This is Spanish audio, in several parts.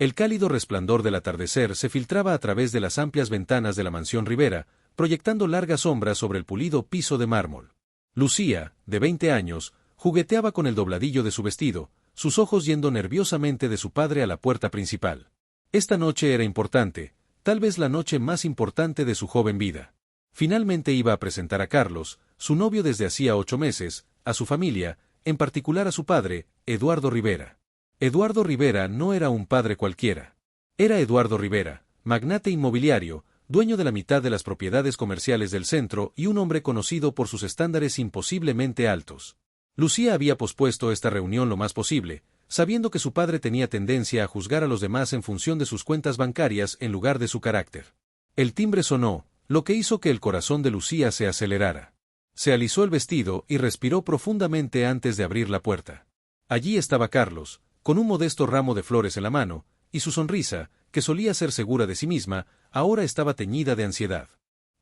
El cálido resplandor del atardecer se filtraba a través de las amplias ventanas de la mansión Rivera, proyectando largas sombras sobre el pulido piso de mármol. Lucía, de 20 años, jugueteaba con el dobladillo de su vestido, sus ojos yendo nerviosamente de su padre a la puerta principal. Esta noche era importante, tal vez la noche más importante de su joven vida. Finalmente iba a presentar a Carlos, su novio desde hacía 8 meses, a su familia, en particular a su padre, Eduardo Rivera. Eduardo Rivera no era un padre cualquiera. Era Eduardo Rivera, magnate inmobiliario, dueño de la mitad de las propiedades comerciales del centro y un hombre conocido por sus estándares imposiblemente altos. Lucía había pospuesto esta reunión lo más posible, sabiendo que su padre tenía tendencia a juzgar a los demás en función de sus cuentas bancarias en lugar de su carácter. El timbre sonó, lo que hizo que el corazón de Lucía se acelerara. Se alisó el vestido y respiró profundamente antes de abrir la puerta. Allí estaba Carlos, con un modesto ramo de flores en la mano, y su sonrisa, que solía ser segura de sí misma, ahora estaba teñida de ansiedad.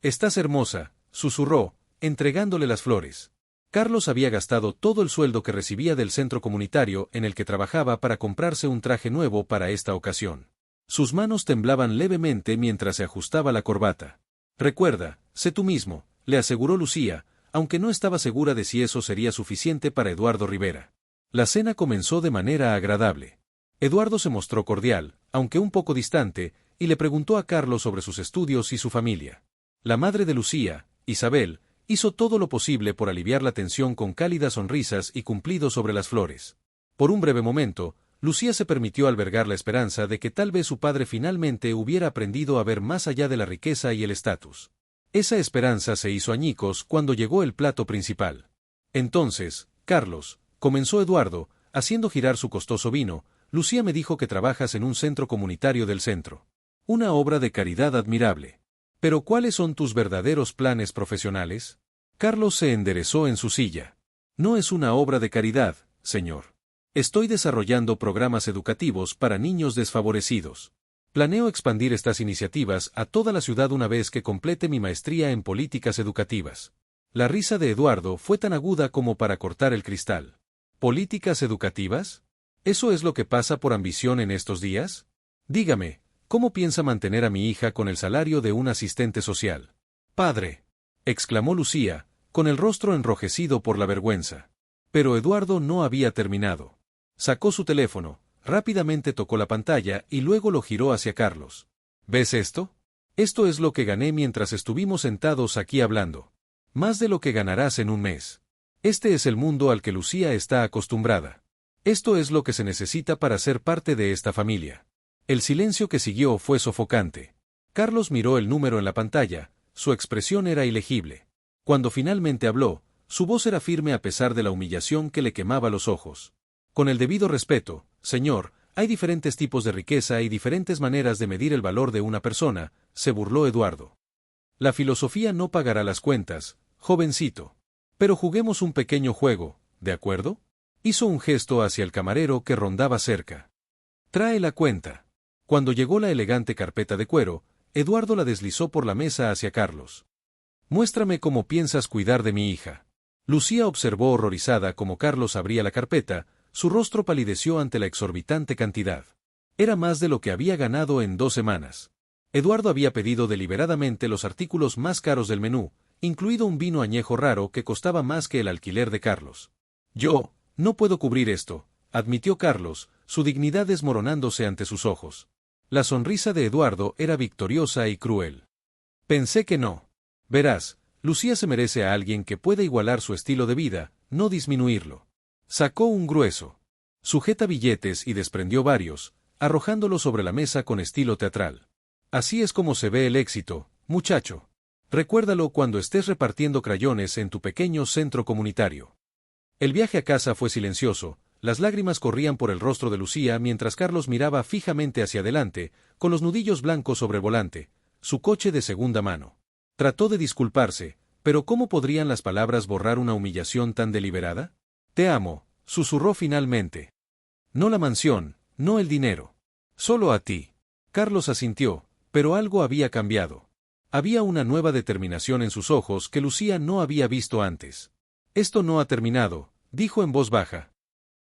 «Estás hermosa», susurró, entregándole las flores. Carlos había gastado todo el sueldo que recibía del centro comunitario en el que trabajaba para comprarse un traje nuevo para esta ocasión. Sus manos temblaban levemente mientras se ajustaba la corbata. «Recuerda, sé tú mismo», le aseguró Lucía, aunque no estaba segura de si eso sería suficiente para Eduardo Rivera. La cena comenzó de manera agradable. Eduardo se mostró cordial, aunque un poco distante, y le preguntó a Carlos sobre sus estudios y su familia. La madre de Lucía, Isabel, hizo todo lo posible por aliviar la tensión con cálidas sonrisas y cumplidos sobre las flores. Por un breve momento, Lucía se permitió albergar la esperanza de que tal vez su padre finalmente hubiera aprendido a ver más allá de la riqueza y el estatus. Esa esperanza se hizo añicos cuando llegó el plato principal. «Entonces, Carlos», comenzó Eduardo, haciendo girar su costoso vino, «Lucía me dijo que trabajas en un centro comunitario del centro. Una obra de caridad admirable. Pero ¿cuáles son tus verdaderos planes profesionales?» Carlos se enderezó en su silla. «No es una obra de caridad, señor. Estoy desarrollando programas educativos para niños desfavorecidos. Planeo expandir estas iniciativas a toda la ciudad una vez que complete mi maestría en políticas educativas». La risa de Eduardo fue tan aguda como para cortar el cristal. ¿Políticas educativas? ¿Eso es lo que pasa por ambición en estos días? Dígame, ¿cómo piensa mantener a mi hija con el salario de un asistente social? «Padre», exclamó Lucía, con el rostro enrojecido por la vergüenza. Pero Eduardo no había terminado. Sacó su teléfono, rápidamente tocó la pantalla y luego lo giró hacia Carlos. «¿Ves esto? Esto es lo que gané mientras estuvimos sentados aquí hablando. Más de lo que ganarás en un mes. Este es el mundo al que Lucía está acostumbrada. Esto es lo que se necesita para ser parte de esta familia». El silencio que siguió fue sofocante. Carlos miró el número en la pantalla, su expresión era ilegible. Cuando finalmente habló, su voz era firme a pesar de la humillación que le quemaba los ojos. «Con el debido respeto, señor, hay diferentes tipos de riqueza y diferentes maneras de medir el valor de una persona», se burló Eduardo. «La filosofía no pagará las cuentas, jovencito. Pero juguemos un pequeño juego, ¿de acuerdo?». Hizo un gesto hacia el camarero que rondaba cerca. «Trae la cuenta». Cuando llegó la elegante carpeta de cuero, Eduardo la deslizó por la mesa hacia Carlos. «Muéstrame cómo piensas cuidar de mi hija». Lucía observó horrorizada cómo Carlos abría la carpeta, su rostro palideció ante la exorbitante cantidad. Era más de lo que había ganado en 2 semanas. Eduardo había pedido deliberadamente los artículos más caros del menú, incluido un vino añejo raro que costaba más que el alquiler de Carlos. «Yo no puedo cubrir esto», admitió Carlos, su dignidad desmoronándose ante sus ojos. La sonrisa de Eduardo era victoriosa y cruel. «Pensé que no. Verás, Lucía se merece a alguien que pueda igualar su estilo de vida, no disminuirlo». Sacó un grueso sujeta billetes y desprendió varios, arrojándolos sobre la mesa con estilo teatral. «Así es como se ve el éxito, muchacho. Recuérdalo cuando estés repartiendo crayones en tu pequeño centro comunitario». El viaje a casa fue silencioso, las lágrimas corrían por el rostro de Lucía mientras Carlos miraba fijamente hacia adelante, con los nudillos blancos sobre el volante, su coche de segunda mano. Trató de disculparse, pero ¿cómo podrían las palabras borrar una humillación tan deliberada? «Te amo», susurró finalmente. «No la mansión, no el dinero. Solo a ti». Carlos asintió, pero algo había cambiado. Había una nueva determinación en sus ojos que Lucía no había visto antes. «Esto no ha terminado», dijo en voz baja.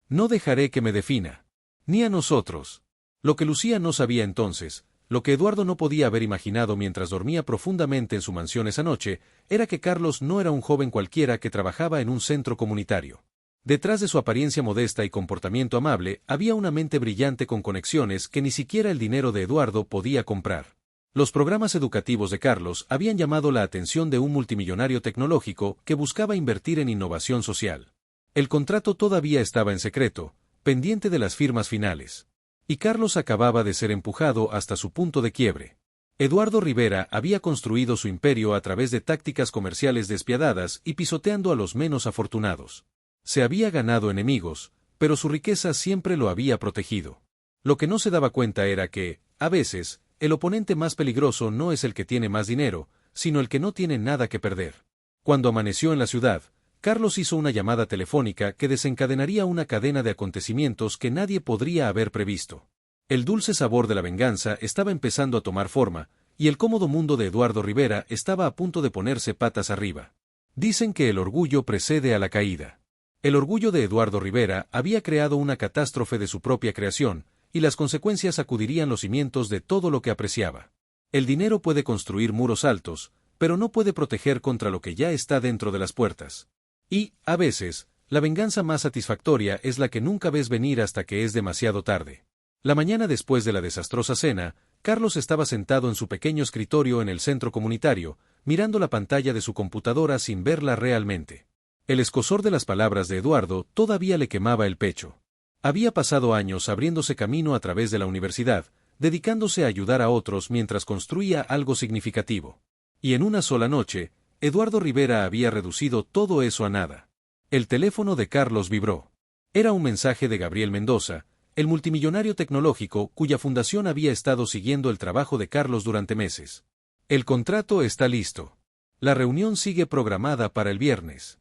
«No dejaré que me defina. Ni a nosotros». Lo que Lucía no sabía entonces, lo que Eduardo no podía haber imaginado mientras dormía profundamente en su mansión esa noche, era que Carlos no era un joven cualquiera que trabajaba en un centro comunitario. Detrás de su apariencia modesta y comportamiento amable, había una mente brillante con conexiones que ni siquiera el dinero de Eduardo podía comprar. Los programas educativos de Carlos habían llamado la atención de un multimillonario tecnológico que buscaba invertir en innovación social. El contrato todavía estaba en secreto, pendiente de las firmas finales. Y Carlos acababa de ser empujado hasta su punto de quiebre. Eduardo Rivera había construido su imperio a través de tácticas comerciales despiadadas y pisoteando a los menos afortunados. Se había ganado enemigos, pero su riqueza siempre lo había protegido. Lo que no se daba cuenta era que, a veces, el oponente más peligroso no es el que tiene más dinero, sino el que no tiene nada que perder. Cuando amaneció en la ciudad, Carlos hizo una llamada telefónica que desencadenaría una cadena de acontecimientos que nadie podría haber previsto. El dulce sabor de la venganza estaba empezando a tomar forma, y el cómodo mundo de Eduardo Rivera estaba a punto de ponerse patas arriba. Dicen que el orgullo precede a la caída. El orgullo de Eduardo Rivera había creado una catástrofe de su propia creación, y las consecuencias sacudirían los cimientos de todo lo que apreciaba. El dinero puede construir muros altos, pero no puede proteger contra lo que ya está dentro de las puertas. Y, a veces, la venganza más satisfactoria es la que nunca ves venir hasta que es demasiado tarde. La mañana después de la desastrosa cena, Carlos estaba sentado en su pequeño escritorio en el centro comunitario, mirando la pantalla de su computadora sin verla realmente. El escozor de las palabras de Eduardo todavía le quemaba el pecho. Había pasado años abriéndose camino a través de la universidad, dedicándose a ayudar a otros mientras construía algo significativo. Y en una sola noche, Eduardo Rivera había reducido todo eso a nada. El teléfono de Carlos vibró. Era un mensaje de Gabriel Mendoza, el multimillonario tecnológico cuya fundación había estado siguiendo el trabajo de Carlos durante meses. El contrato está listo. La reunión sigue programada para el viernes.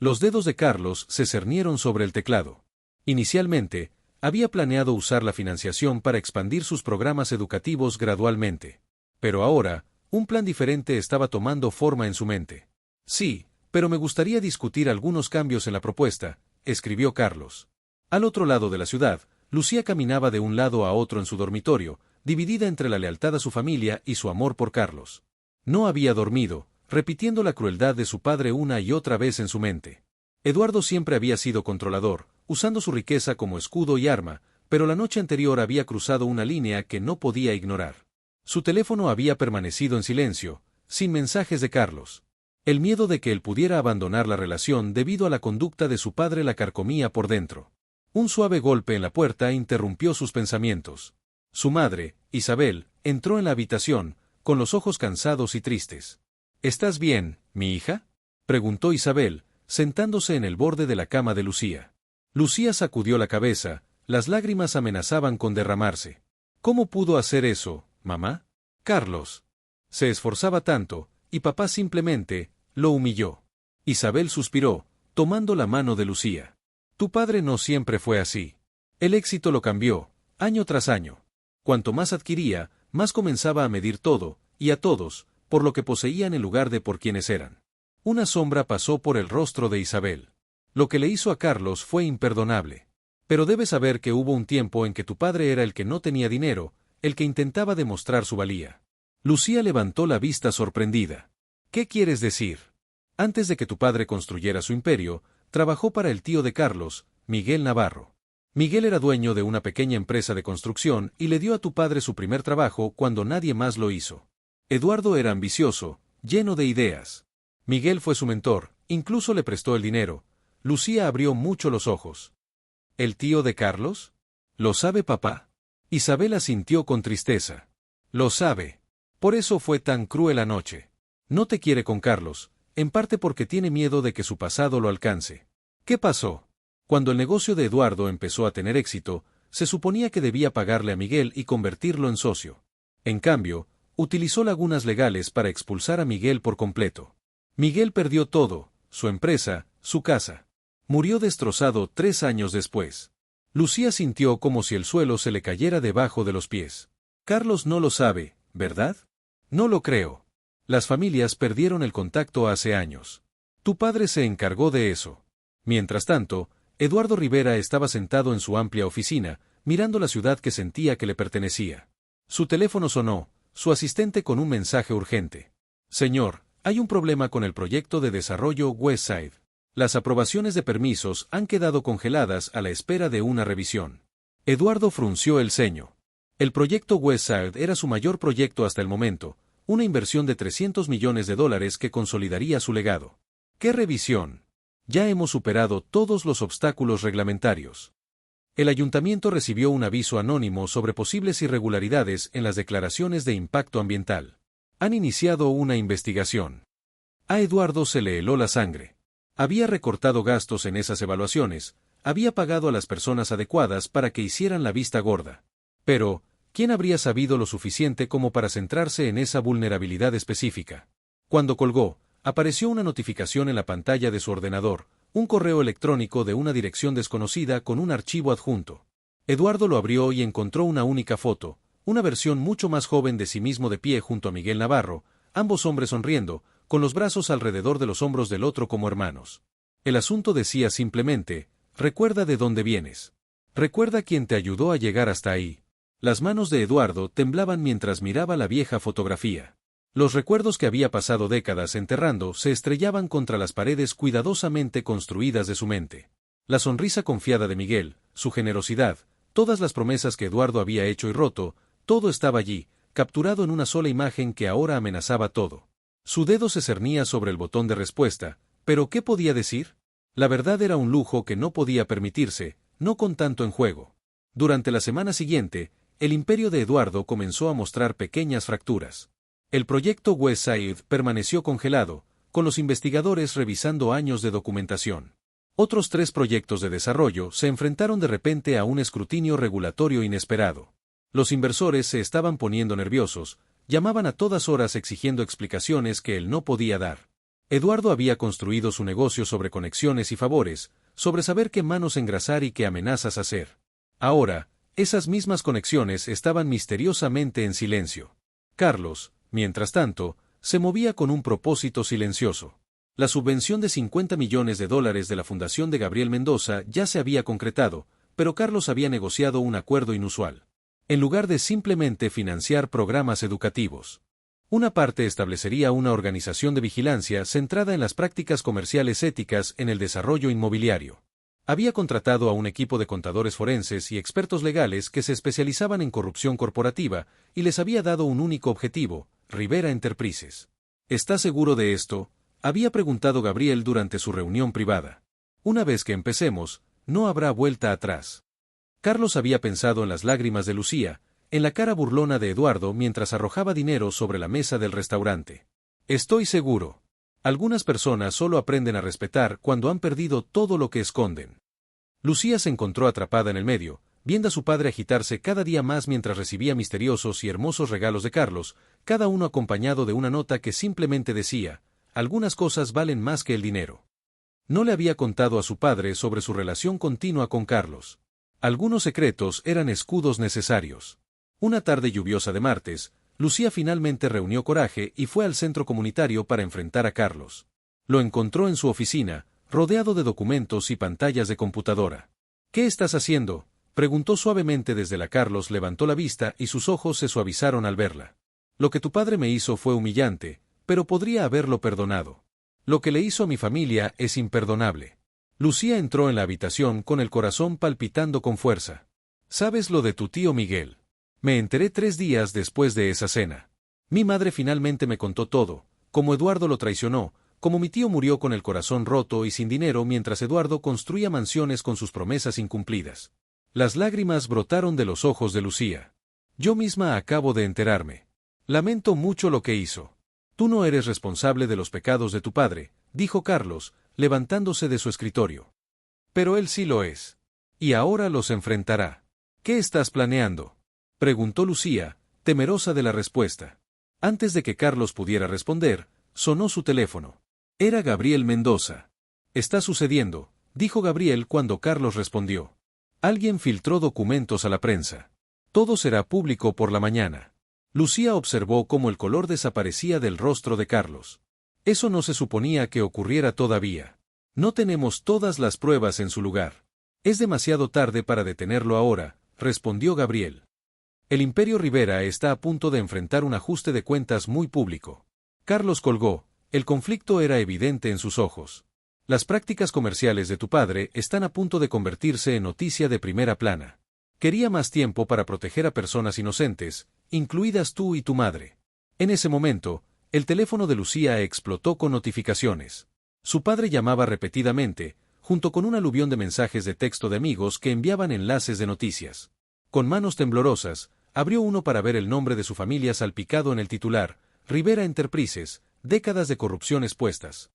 Los dedos de Carlos se cernieron sobre el teclado. Inicialmente, había planeado usar la financiación para expandir sus programas educativos gradualmente. Pero ahora, un plan diferente estaba tomando forma en su mente. Sí, pero me gustaría discutir algunos cambios en la propuesta, escribió Carlos. Al otro lado de la ciudad, Lucía caminaba de un lado a otro en su dormitorio, dividida entre la lealtad a su familia y su amor por Carlos. No había dormido, repitiendo la crueldad de su padre una y otra vez en su mente. Eduardo siempre había sido controlador, usando su riqueza como escudo y arma, pero la noche anterior había cruzado una línea que no podía ignorar. Su teléfono había permanecido en silencio, sin mensajes de Carlos. El miedo de que él pudiera abandonar la relación debido a la conducta de su padre la carcomía por dentro. Un suave golpe en la puerta interrumpió sus pensamientos. Su madre, Isabel, entró en la habitación, con los ojos cansados y tristes. ¿Estás bien, mi hija?, preguntó Isabel, sentándose en el borde de la cama de Lucía. Lucía sacudió la cabeza, las lágrimas amenazaban con derramarse. ¿Cómo pudo hacer eso, mamá? Carlos. Se esforzaba tanto, y papá simplemente lo humilló. Isabel suspiró, tomando la mano de Lucía. Tu padre no siempre fue así. El éxito lo cambió, año tras año. Cuanto más adquiría, más comenzaba a medir todo, y a todos, por lo que poseían en lugar de por quienes eran. Una sombra pasó por el rostro de Isabel. Lo que le hizo a Carlos fue imperdonable. Pero debes saber que hubo un tiempo en que tu padre era el que no tenía dinero, el que intentaba demostrar su valía. Lucía levantó la vista sorprendida. ¿Qué quieres decir? Antes de que tu padre construyera su imperio, trabajó para el tío de Carlos, Miguel Navarro. Miguel era dueño de una pequeña empresa de construcción y le dio a tu padre su primer trabajo cuando nadie más lo hizo. Eduardo era ambicioso, lleno de ideas. Miguel fue su mentor, incluso le prestó el dinero. Lucía abrió mucho los ojos. ¿El tío de Carlos? ¿Lo sabe papá? Isabel asintió con tristeza. Lo sabe. Por eso fue tan cruel anoche. No te quiere con Carlos, en parte porque tiene miedo de que su pasado lo alcance. ¿Qué pasó? Cuando el negocio de Eduardo empezó a tener éxito, se suponía que debía pagarle a Miguel y convertirlo en socio. En cambio, utilizó lagunas legales para expulsar a Miguel por completo. Miguel perdió todo, su empresa, su casa. Murió destrozado 3 años después. Lucía sintió como si el suelo se le cayera debajo de los pies. Carlos no lo sabe, ¿verdad? No lo creo. Las familias perdieron el contacto hace años. Tu padre se encargó de eso. Mientras tanto, Eduardo Rivera estaba sentado en su amplia oficina, mirando la ciudad que sentía que le pertenecía. Su teléfono sonó, su asistente con un mensaje urgente. Señor, hay un problema con el proyecto de desarrollo Westside. Las aprobaciones de permisos han quedado congeladas a la espera de una revisión. Eduardo frunció el ceño. El proyecto Westside era su mayor proyecto hasta el momento, una inversión de $300 millones que consolidaría su legado. ¿Qué revisión? Ya hemos superado todos los obstáculos reglamentarios. El ayuntamiento recibió un aviso anónimo sobre posibles irregularidades en las declaraciones de impacto ambiental. Han iniciado una investigación. A Eduardo se le heló la sangre. Había recortado gastos en esas evaluaciones, había pagado a las personas adecuadas para que hicieran la vista gorda. Pero, ¿quién habría sabido lo suficiente como para centrarse en esa vulnerabilidad específica? Cuando colgó, apareció una notificación en la pantalla de su ordenador, un correo electrónico de una dirección desconocida con un archivo adjunto. Eduardo lo abrió y encontró una única foto, una versión mucho más joven de sí mismo de pie junto a Miguel Navarro, ambos hombres sonriendo, con los brazos alrededor de los hombros del otro como hermanos. El asunto decía simplemente, recuerda de dónde vienes. Recuerda quién te ayudó a llegar hasta ahí. Las manos de Eduardo temblaban mientras miraba la vieja fotografía. Los recuerdos que había pasado décadas enterrando se estrellaban contra las paredes cuidadosamente construidas de su mente. La sonrisa confiada de Miguel, su generosidad, todas las promesas que Eduardo había hecho y roto, todo estaba allí, capturado en una sola imagen que ahora amenazaba todo. Su dedo se cernía sobre el botón de respuesta, pero ¿qué podía decir? La verdad era un lujo que no podía permitirse, no con tanto en juego. Durante la semana siguiente, el imperio de Eduardo comenzó a mostrar pequeñas fracturas. El proyecto Westside permaneció congelado, con los investigadores revisando años de documentación. Otros 3 proyectos de desarrollo se enfrentaron de repente a un escrutinio regulatorio inesperado. Los inversores se estaban poniendo nerviosos, llamaban a todas horas exigiendo explicaciones que él no podía dar. Eduardo había construido su negocio sobre conexiones y favores, sobre saber qué manos engrasar y qué amenazas hacer. Ahora, esas mismas conexiones estaban misteriosamente en silencio. Carlos, mientras tanto, se movía con un propósito silencioso. La subvención de $50 millones de la Fundación de Gabriel Mendoza ya se había concretado, pero Carlos había negociado un acuerdo inusual. En lugar de simplemente financiar programas educativos, una parte establecería una organización de vigilancia centrada en las prácticas comerciales éticas en el desarrollo inmobiliario. Había contratado a un equipo de contadores forenses y expertos legales que se especializaban en corrupción corporativa y les había dado un único objetivo, Rivera Enterprises. ¿Estás seguro de esto?, había preguntado Gabriel durante su reunión privada. Una vez que empecemos, no habrá vuelta atrás. Carlos había pensado en las lágrimas de Lucía, en la cara burlona de Eduardo mientras arrojaba dinero sobre la mesa del restaurante. Estoy seguro. Algunas personas solo aprenden a respetar cuando han perdido todo lo que esconden. Lucía se encontró atrapada en el medio, viendo a su padre agitarse cada día más mientras recibía misteriosos y hermosos regalos de Carlos, cada uno acompañado de una nota que simplemente decía, algunas cosas valen más que el dinero. No le había contado a su padre sobre su relación continua con Carlos. Algunos secretos eran escudos necesarios. Una tarde lluviosa de martes, Lucía finalmente reunió coraje y fue al centro comunitario para enfrentar a Carlos. Lo encontró en su oficina, rodeado de documentos y pantallas de computadora. ¿Qué estás haciendo?, preguntó suavemente desde la. Carlos levantó la vista y sus ojos se suavizaron al verla. Lo que tu padre me hizo fue humillante, pero podría haberlo perdonado. Lo que le hizo a mi familia es imperdonable. Lucía entró en la habitación con el corazón palpitando con fuerza. ¿Sabes lo de tu tío Miguel? Me enteré 3 días después de esa cena. Mi madre finalmente me contó todo, cómo Eduardo lo traicionó, cómo mi tío murió con el corazón roto y sin dinero mientras Eduardo construía mansiones con sus promesas incumplidas. Las lágrimas brotaron de los ojos de Lucía. Yo misma acabo de enterarme. Lamento mucho lo que hizo. Tú no eres responsable de los pecados de tu padre, dijo Carlos, levantándose de su escritorio. Pero él sí lo es. Y ahora los enfrentará. ¿Qué estás planeando?, preguntó Lucía, temerosa de la respuesta. Antes de que Carlos pudiera responder, sonó su teléfono. Era Gabriel Mendoza. Está sucediendo, dijo Gabriel cuando Carlos respondió. Alguien filtró documentos a la prensa. Todo será público por la mañana. Lucía observó cómo el color desaparecía del rostro de Carlos. Eso no se suponía que ocurriera todavía. No tenemos todas las pruebas en su lugar. Es demasiado tarde para detenerlo ahora, respondió Gabriel. El Imperio Rivera está a punto de enfrentar un ajuste de cuentas muy público. Carlos colgó, el conflicto era evidente en sus ojos. Las prácticas comerciales de tu padre están a punto de convertirse en noticia de primera plana. Quería más tiempo para proteger a personas inocentes, incluidas tú y tu madre. En ese momento, el teléfono de Lucía explotó con notificaciones. Su padre llamaba repetidamente, junto con un aluvión de mensajes de texto de amigos que enviaban enlaces de noticias. Con manos temblorosas, abrió uno para ver el nombre de su familia salpicado en el titular, Rivera Enterprises, décadas de corrupción expuestas.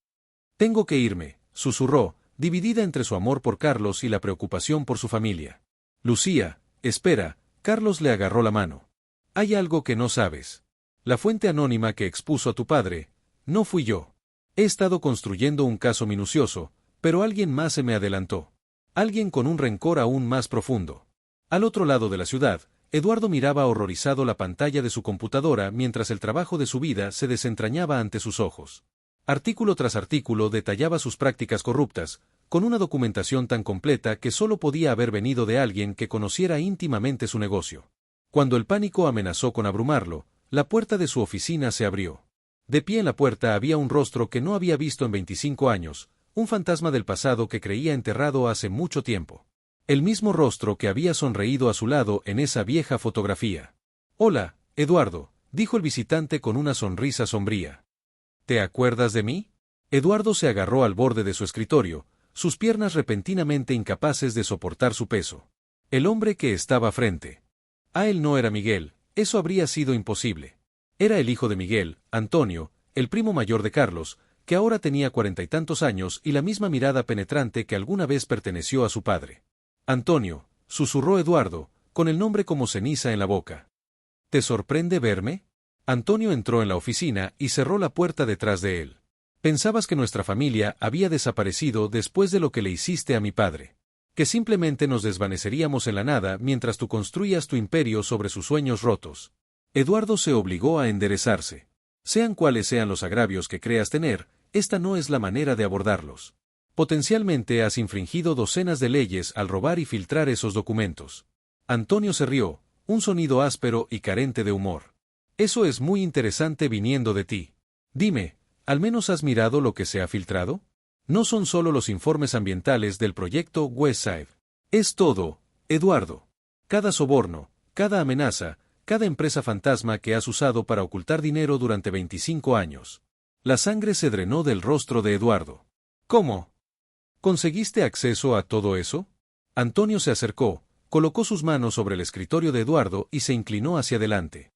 Tengo que irme, susurró, dividida entre su amor por Carlos y la preocupación por su familia. Lucía, espera, Carlos le agarró la mano. Hay algo que no sabes. La fuente anónima que expuso a tu padre, no fui yo. He estado construyendo un caso minucioso, pero alguien más se me adelantó. Alguien con un rencor aún más profundo. Al otro lado de la ciudad, Eduardo miraba horrorizado la pantalla de su computadora mientras el trabajo de su vida se desentrañaba ante sus ojos. Artículo tras artículo detallaba sus prácticas corruptas, con una documentación tan completa que solo podía haber venido de alguien que conociera íntimamente su negocio. Cuando el pánico amenazó con abrumarlo, la puerta de su oficina se abrió. De pie en la puerta había un rostro que no había visto en 25 años, un fantasma del pasado que creía enterrado hace mucho tiempo. El mismo rostro que había sonreído a su lado en esa vieja fotografía. Hola, Eduardo, dijo el visitante con una sonrisa sombría. ¿Te acuerdas de mí? Eduardo se agarró al borde de su escritorio, sus piernas repentinamente incapaces de soportar su peso. El hombre que estaba frente a él no era Miguel, eso habría sido imposible. Era el hijo de Miguel, Antonio, el primo mayor de Carlos, que ahora tenía 40 y tantos años y la misma mirada penetrante que alguna vez perteneció a su padre. Antonio, susurró Eduardo, con el nombre como ceniza en la boca. ¿Te sorprende verme? Antonio entró en la oficina y cerró la puerta detrás de él. Pensabas que nuestra familia había desaparecido después de lo que le hiciste a mi padre. Que simplemente nos desvaneceríamos en la nada mientras tú construías tu imperio sobre sus sueños rotos. Eduardo se obligó a enderezarse. Sean cuales sean los agravios que creas tener, esta no es la manera de abordarlos. Potencialmente has infringido docenas de leyes al robar y filtrar esos documentos. Antonio se rió, un sonido áspero y carente de humor. Eso es muy interesante viniendo de ti. Dime, ¿al menos has mirado lo que se ha filtrado? No son solo los informes ambientales del proyecto Westside. Es todo, Eduardo. Cada soborno, cada amenaza, cada empresa fantasma que has usado para ocultar dinero durante 25 años. La sangre se drenó del rostro de Eduardo. ¿Cómo? ¿Conseguiste acceso a todo eso? Antonio se acercó, colocó sus manos sobre el escritorio de Eduardo y se inclinó hacia adelante.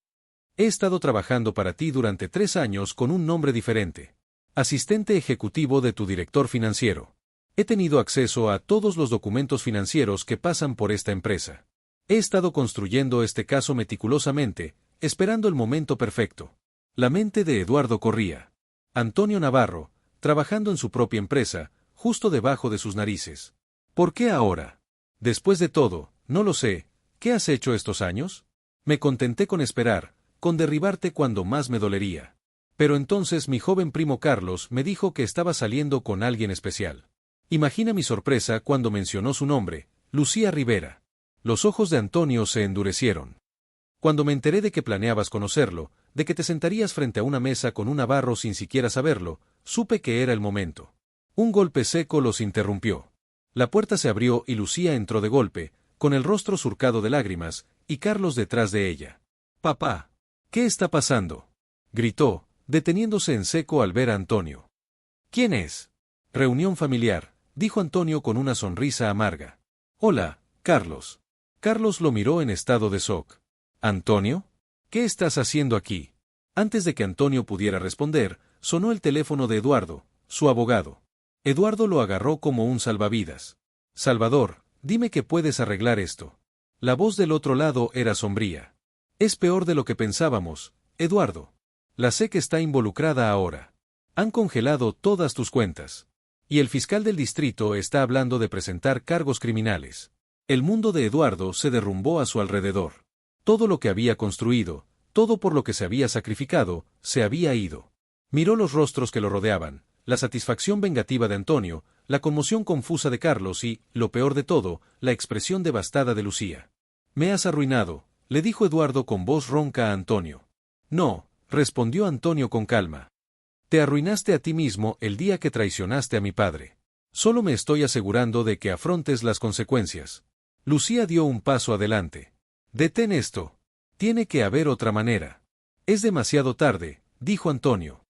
He estado trabajando para ti durante 3 años con un nombre diferente. Asistente ejecutivo de tu director financiero. He tenido acceso a todos los documentos financieros que pasan por esta empresa. He estado construyendo este caso meticulosamente, esperando el momento perfecto. La mente de Eduardo corría. Antonio Navarro, trabajando en su propia empresa, justo debajo de sus narices. ¿Por qué ahora? Después de todo, no lo sé, ¿qué has hecho estos años? Me contenté con esperar, con derribarte cuando más me dolería. Pero entonces mi joven primo Carlos me dijo que estaba saliendo con alguien especial. Imagina mi sorpresa cuando mencionó su nombre, Lucía Rivera. Los ojos de Antonio se endurecieron. Cuando me enteré de que planeabas conocerlo, de que te sentarías frente a una mesa con un Navarro sin siquiera saberlo, supe que era el momento. Un golpe seco los interrumpió. La puerta se abrió y Lucía entró de golpe, con el rostro surcado de lágrimas, y Carlos detrás de ella. «Papá, ¿qué está pasando?», gritó, deteniéndose en seco al ver a Antonio. «¿Quién es?». «Reunión familiar», dijo Antonio con una sonrisa amarga. «Hola, Carlos». Carlos lo miró en estado de shock. «¿Antonio? ¿Qué estás haciendo aquí?». Antes de que Antonio pudiera responder, sonó el teléfono de Eduardo, su abogado. Eduardo lo agarró como un salvavidas. «Salvador, dime que puedes arreglar esto». La voz del otro lado era sombría. «Es peor de lo que pensábamos, Eduardo. La SEC está involucrada ahora. Han congelado todas tus cuentas. Y el fiscal del distrito está hablando de presentar cargos criminales». El mundo de Eduardo se derrumbó a su alrededor. Todo lo que había construido, todo por lo que se había sacrificado, se había ido. Miró los rostros que lo rodeaban, la satisfacción vengativa de Antonio, la conmoción confusa de Carlos y, lo peor de todo, la expresión devastada de Lucía. Me has arruinado, le dijo Eduardo con voz ronca a Antonio. No, respondió Antonio con calma. Te arruinaste a ti mismo el día que traicionaste a mi padre. Solo me estoy asegurando de que afrontes las consecuencias. Lucía dio un paso adelante. Detén esto. Tiene que haber otra manera. Es demasiado tarde, dijo Antonio.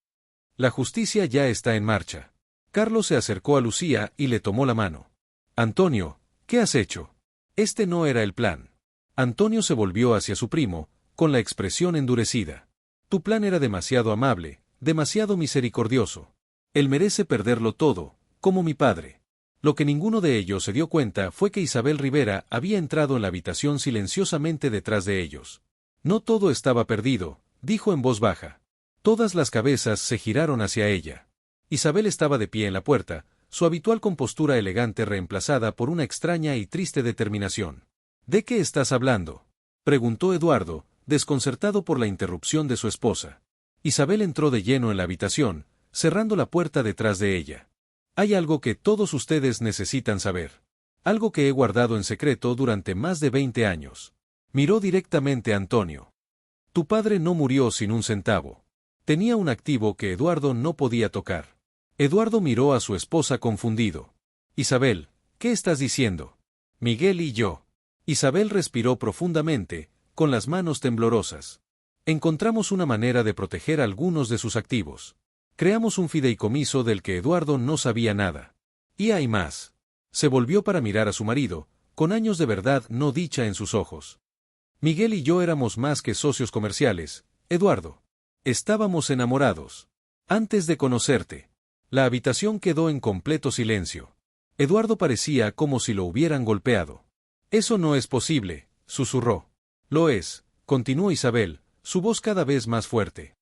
La justicia ya está en marcha. Carlos se acercó a Lucía y le tomó la mano. Antonio, ¿qué has hecho? Este no era el plan. Antonio se volvió hacia su primo, con la expresión endurecida. Tu plan era demasiado amable, demasiado misericordioso. Él merece perderlo todo, como mi padre. Lo que ninguno de ellos se dio cuenta fue que Isabel Rivera había entrado en la habitación silenciosamente detrás de ellos. No todo estaba perdido, dijo en voz baja. Todas las cabezas se giraron hacia ella. Isabel estaba de pie en la puerta, su habitual compostura elegante reemplazada por una extraña y triste determinación. ¿De qué estás hablando?, preguntó Eduardo, desconcertado por la interrupción de su esposa. Isabel entró de lleno en la habitación, cerrando la puerta detrás de ella. Hay algo que todos ustedes necesitan saber. Algo que he guardado en secreto durante más de 20 años. Miró directamente a Antonio. Tu padre no murió sin un centavo. Tenía un activo que Eduardo no podía tocar. Eduardo miró a su esposa confundido. Isabel, ¿qué estás diciendo? Miguel y yo. Isabel respiró profundamente, con las manos temblorosas. Encontramos una manera de proteger algunos de sus activos. Creamos un fideicomiso del que Eduardo no sabía nada. Y hay más. Se volvió para mirar a su marido, con años de verdad no dicha en sus ojos. Miguel y yo éramos más que socios comerciales, Eduardo. Estábamos enamorados. Antes de conocerte. La habitación quedó en completo silencio. Eduardo parecía como si lo hubieran golpeado. Eso no es posible, susurró. Lo es, continuó Isabel, su voz cada vez más fuerte.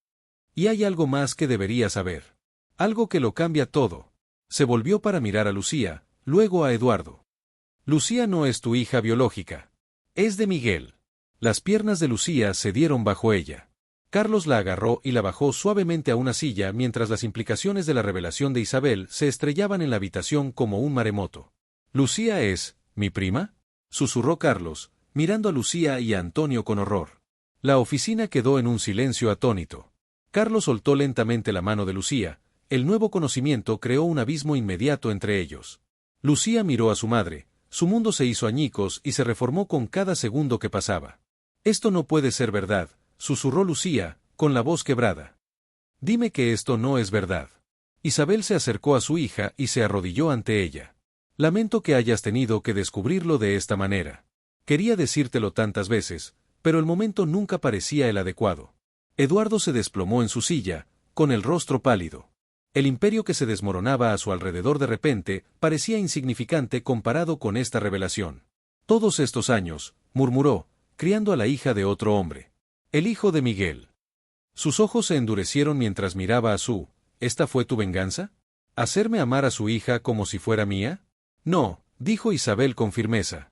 Y hay algo más que debería saber. Algo que lo cambia todo. Se volvió para mirar a Lucía, luego a Eduardo. Lucía no es tu hija biológica. Es de Miguel. Las piernas de Lucía se dieron bajo ella. Carlos la agarró y la bajó suavemente a una silla mientras las implicaciones de la revelación de Isabel se estrellaban en la habitación como un maremoto. ¿Lucía es mi prima?, susurró Carlos, mirando a Lucía y a Antonio con horror. La oficina quedó en un silencio atónito. Carlos soltó lentamente la mano de Lucía. El nuevo conocimiento creó un abismo inmediato entre ellos. Lucía miró a su madre, su mundo se hizo añicos y se reformó con cada segundo que pasaba. Esto no puede ser verdad, susurró Lucía, con la voz quebrada. Dime que esto no es verdad. Isabel se acercó a su hija y se arrodilló ante ella. Lamento que hayas tenido que descubrirlo de esta manera. Quería decírtelo tantas veces, pero el momento nunca parecía el adecuado. Eduardo se desplomó en su silla, con el rostro pálido. El imperio que se desmoronaba a su alrededor de repente parecía insignificante comparado con esta revelación. Todos estos años, murmuró, criando a la hija de otro hombre. El hijo de Miguel. Sus ojos se endurecieron mientras miraba a su. ¿Esta fue tu venganza? ¿Hacerme amar a su hija como si fuera mía? No, dijo Isabel con firmeza.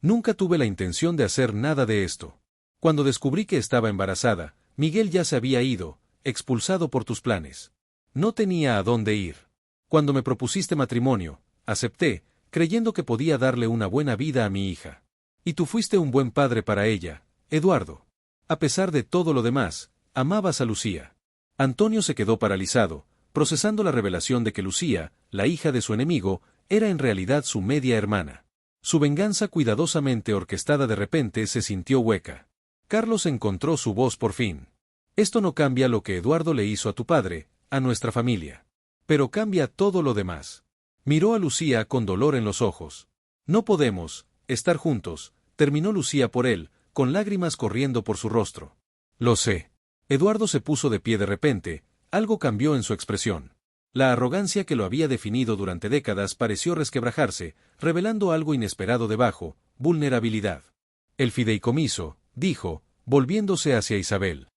Nunca tuve la intención de hacer nada de esto. Cuando descubrí que estaba embarazada, Miguel ya se había ido, expulsado por tus planes. No tenía a dónde ir. Cuando me propusiste matrimonio, acepté, creyendo que podía darle una buena vida a mi hija. Y tú fuiste un buen padre para ella, Eduardo. A pesar de todo lo demás, amabas a Lucía. Antonio se quedó paralizado, procesando la revelación de que Lucía, la hija de su enemigo, era en realidad su media hermana. Su venganza cuidadosamente orquestada de repente se sintió hueca. Carlos encontró su voz por fin. Esto no cambia lo que Eduardo le hizo a tu padre, a nuestra familia. Pero cambia todo lo demás. Miró a Lucía con dolor en los ojos. No podemos estar juntos, terminó Lucía por él, con lágrimas corriendo por su rostro. Lo sé. Eduardo se puso de pie de repente, algo cambió en su expresión. La arrogancia que lo había definido durante décadas pareció resquebrajarse, revelando algo inesperado debajo, vulnerabilidad. El fideicomiso, dijo, volviéndose hacia Isabel.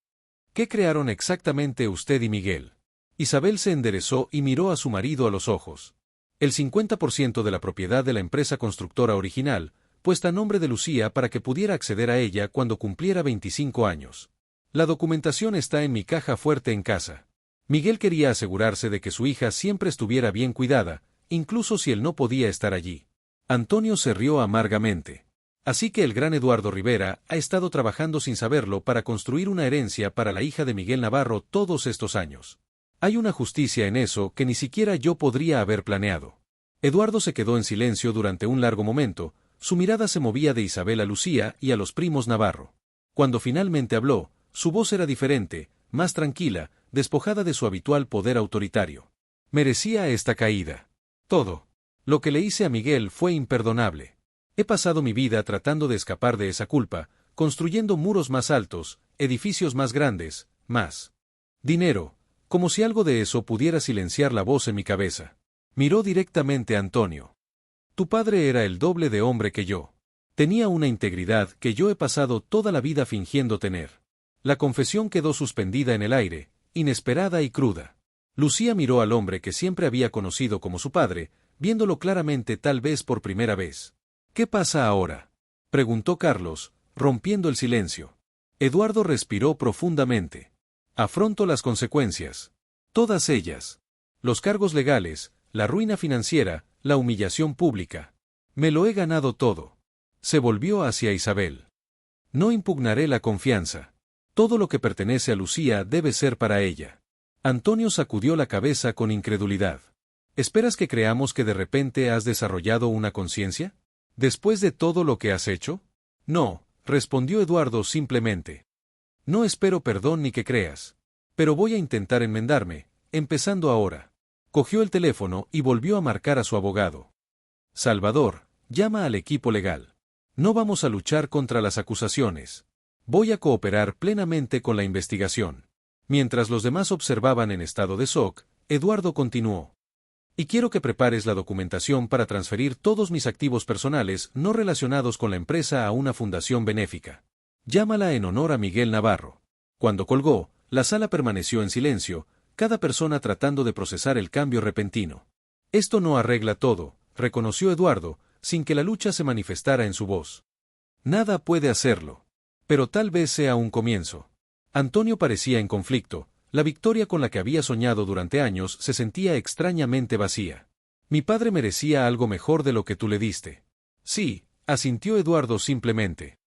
¿Qué crearon exactamente usted y Miguel? Isabel se enderezó y miró a su marido a los ojos. El 50% de la propiedad de la empresa constructora original, puesta a nombre de Lucía para que pudiera acceder a ella cuando cumpliera 25 años. La documentación está en mi caja fuerte en casa. Miguel quería asegurarse de que su hija siempre estuviera bien cuidada, incluso si él no podía estar allí. Antonio se rió amargamente. Así que el gran Eduardo Rivera ha estado trabajando sin saberlo para construir una herencia para la hija de Miguel Navarro todos estos años. Hay una justicia en eso que ni siquiera yo podría haber planeado. Eduardo se quedó en silencio durante un largo momento, su mirada se movía de Isabel a Lucía y a los primos Navarro. Cuando finalmente habló, su voz era diferente, más tranquila, despojada de su habitual poder autoritario. Merecía esta caída. Todo. Lo que le hice a Miguel fue imperdonable. He pasado mi vida tratando de escapar de esa culpa, construyendo muros más altos, edificios más grandes, más dinero, como si algo de eso pudiera silenciar la voz en mi cabeza. Miró directamente a Antonio. Tu padre era el doble de hombre que yo. Tenía una integridad que yo he pasado toda la vida fingiendo tener. La confesión quedó suspendida en el aire, inesperada y cruda. Lucía miró al hombre que siempre había conocido como su padre, viéndolo claramente tal vez por primera vez. ¿Qué pasa ahora?, preguntó Carlos, rompiendo el silencio. Eduardo respiró profundamente. Afronto las consecuencias. Todas ellas. Los cargos legales, la ruina financiera, la humillación pública. Me lo he ganado todo. Se volvió hacia Isabel. No impugnaré la confianza. Todo lo que pertenece a Lucía debe ser para ella. Antonio sacudió la cabeza con incredulidad. ¿Esperas que creamos que de repente has desarrollado una conciencia? ¿Después de todo lo que has hecho? No, respondió Eduardo simplemente. No espero perdón ni que creas. Pero voy a intentar enmendarme, empezando ahora. Cogió el teléfono y volvió a marcar a su abogado. Salvador, llama al equipo legal. No vamos a luchar contra las acusaciones. Voy a cooperar plenamente con la investigación. Mientras los demás observaban en estado de shock, Eduardo continuó. Y quiero que prepares la documentación para transferir todos mis activos personales no relacionados con la empresa a una fundación benéfica. Llámala en honor a Miguel Navarro. Cuando colgó, la sala permaneció en silencio, cada persona tratando de procesar el cambio repentino. Esto no arregla todo, reconoció Eduardo, sin que la lucha se manifestara en su voz. Nada puede hacerlo. Pero tal vez sea un comienzo. Antonio parecía en conflicto. La victoria con la que había soñado durante años se sentía extrañamente vacía. Mi padre merecía algo mejor de lo que tú le diste. Sí, asintió Eduardo simplemente.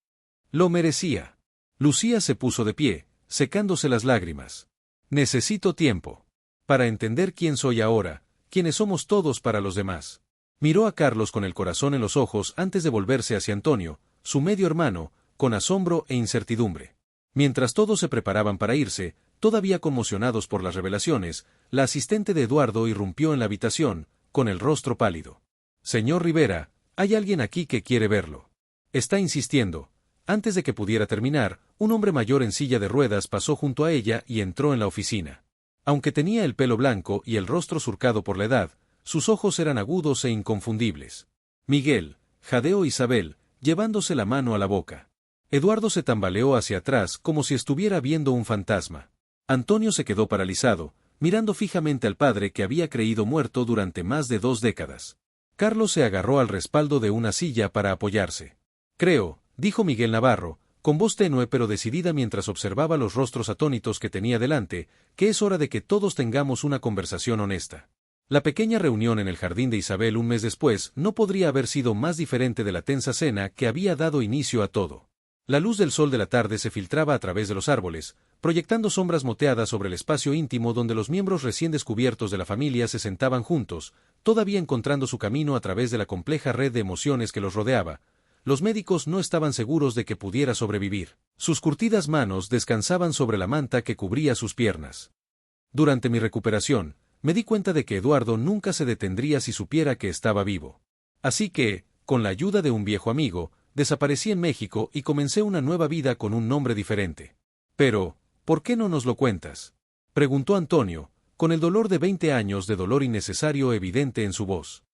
Lo merecía. Lucía se puso de pie, secándose las lágrimas. Necesito tiempo. Para entender quién soy ahora, quiénes somos todos para los demás. Miró a Carlos con el corazón en los ojos antes de volverse hacia Antonio, su medio hermano, con asombro e incertidumbre. Mientras todos se preparaban para irse, todavía conmocionados por las revelaciones, la asistente de Eduardo irrumpió en la habitación, con el rostro pálido. Señor Rivera, hay alguien aquí que quiere verlo. Está insistiendo. Antes de que pudiera terminar, un hombre mayor en silla de ruedas pasó junto a ella y entró en la oficina. Aunque tenía el pelo blanco y el rostro surcado por la edad, sus ojos eran agudos e inconfundibles. Miguel, jadeó Isabel, llevándose la mano a la boca. Eduardo se tambaleó hacia atrás como si estuviera viendo un fantasma. Antonio se quedó paralizado, mirando fijamente al padre que había creído muerto durante más de 2 décadas. Carlos se agarró al respaldo de una silla para apoyarse. Creo, dijo Miguel Navarro, con voz tenue pero decidida mientras observaba los rostros atónitos que tenía delante, que es hora de que todos tengamos una conversación honesta. La pequeña reunión en el jardín de Isabel un mes después no podría haber sido más diferente de la tensa cena que había dado inicio a todo. La luz del sol de la tarde se filtraba a través de los árboles, proyectando sombras moteadas sobre el espacio íntimo donde los miembros recién descubiertos de la familia se sentaban juntos, todavía encontrando su camino a través de la compleja red de emociones que los rodeaba. Los médicos no estaban seguros de que pudiera sobrevivir. Sus curtidas manos descansaban sobre la manta que cubría sus piernas. Durante mi recuperación, me di cuenta de que Eduardo nunca se detendría si supiera que estaba vivo. Así que, con la ayuda de un viejo amigo, desaparecí en México y comencé una nueva vida con un nombre diferente. Pero, ¿por qué no nos lo cuentas?, preguntó Antonio, con el dolor de 20 años de dolor innecesario evidente en su voz.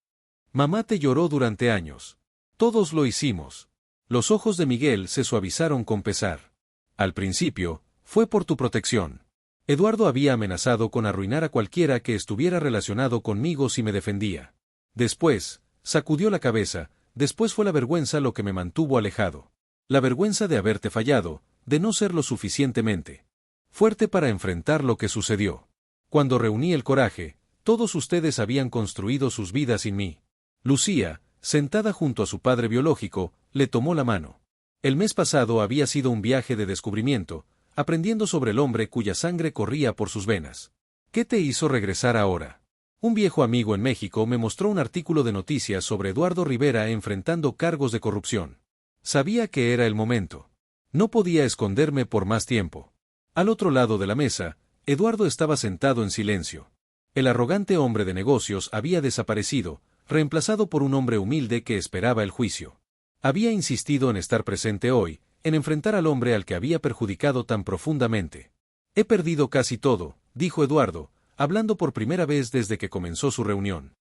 Mamá te lloró durante años. Todos lo hicimos. Los ojos de Miguel se suavizaron con pesar. Al principio, fue por tu protección. Eduardo había amenazado con arruinar a cualquiera que estuviera relacionado conmigo si me defendía. Después, sacudió la cabeza. Después fue la vergüenza lo que me mantuvo alejado. La vergüenza de haberte fallado, de no ser lo suficientemente fuerte para enfrentar lo que sucedió. Cuando reuní el coraje, todos ustedes habían construido sus vidas sin mí. Lucía, Sentada junto a su padre biológico, le tomó la mano. El mes pasado había sido un viaje de descubrimiento, aprendiendo sobre el hombre cuya sangre corría por sus venas. ¿Qué te hizo regresar ahora? Un viejo amigo en México me mostró un artículo de noticias sobre Eduardo Rivera enfrentando cargos de corrupción. Sabía que era el momento. No podía esconderme por más tiempo. Al otro lado de la mesa, Eduardo estaba sentado en silencio. El arrogante hombre de negocios había desaparecido, reemplazado por un hombre humilde que esperaba el juicio. Había insistido en estar presente hoy, en enfrentar al hombre al que había perjudicado tan profundamente. He perdido casi todo, dijo Eduardo, hablando por primera vez desde que comenzó su reunión.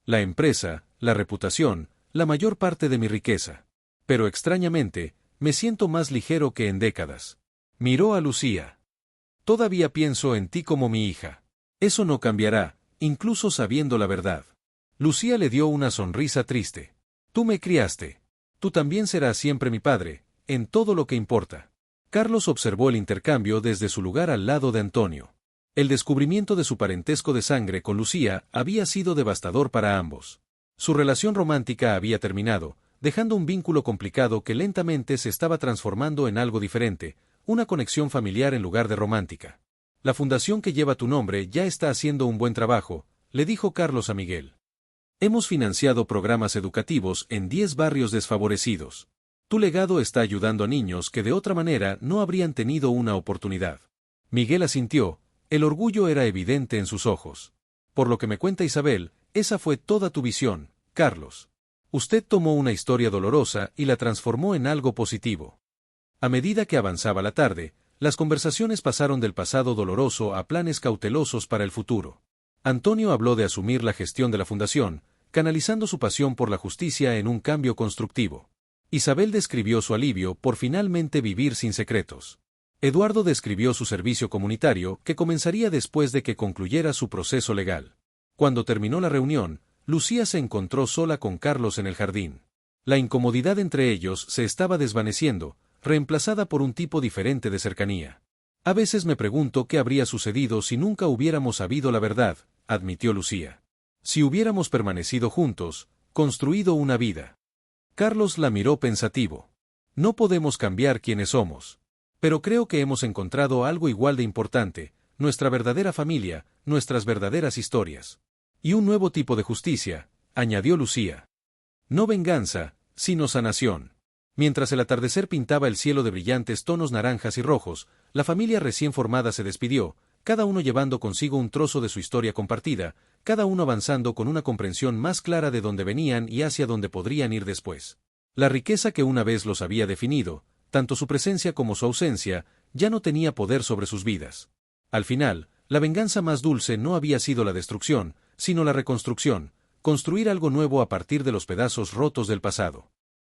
La empresa, la reputación, la mayor parte de mi riqueza. Pero extrañamente, me siento más ligero que en décadas. Miró a Lucía. Todavía pienso en ti como mi hija. Eso no cambiará, incluso sabiendo la verdad. Lucía le dio una sonrisa triste. Tú me criaste. Tú también serás siempre mi padre, en todo lo que importa. Carlos observó el intercambio desde su lugar al lado de Antonio. El descubrimiento de su parentesco de sangre con Lucía había sido devastador para ambos. Su relación romántica había terminado, dejando un vínculo complicado que lentamente se estaba transformando en algo diferente, una conexión familiar en lugar de romántica. La fundación que lleva tu nombre ya está haciendo un buen trabajo, le dijo Carlos a Miguel. Hemos financiado programas educativos en 10 barrios desfavorecidos. Tu legado está ayudando a niños que de otra manera no habrían tenido una oportunidad. Miguel asintió, el orgullo era evidente en sus ojos. Por lo que me cuenta Isabel, esa fue toda tu visión, Carlos. Usted tomó una historia dolorosa y la transformó en algo positivo. A medida que avanzaba la tarde, las conversaciones pasaron del pasado doloroso a planes cautelosos para el futuro. Antonio habló de asumir la gestión de la fundación, canalizando su pasión por la justicia en un cambio constructivo. Isabel describió su alivio por finalmente vivir sin secretos. Eduardo describió su servicio comunitario que comenzaría después de que concluyera su proceso legal. Cuando terminó la reunión, Lucía se encontró sola con Carlos en el jardín. La incomodidad entre ellos se estaba desvaneciendo, reemplazada por un tipo diferente de cercanía. A veces me pregunto qué habría sucedido si nunca hubiéramos sabido la verdad, admitió Lucía. Si hubiéramos permanecido juntos, construido una vida. Carlos la miró pensativo. No podemos cambiar quiénes somos. Pero creo que hemos encontrado algo igual de importante, nuestra verdadera familia, nuestras verdaderas historias. Y un nuevo tipo de justicia, añadió Lucía. No venganza, sino sanación. Mientras el atardecer pintaba el cielo de brillantes tonos naranjas y rojos, la familia recién formada se despidió, cada uno llevando consigo un trozo de su historia compartida, cada uno avanzando con una comprensión más clara de dónde venían y hacia dónde podrían ir después. La riqueza que una vez los había definido, tanto su presencia como su ausencia, ya no tenía poder sobre sus vidas. Al final, la venganza más dulce no había sido la destrucción, sino la reconstrucción, construir algo nuevo a partir de los pedazos rotos del pasado.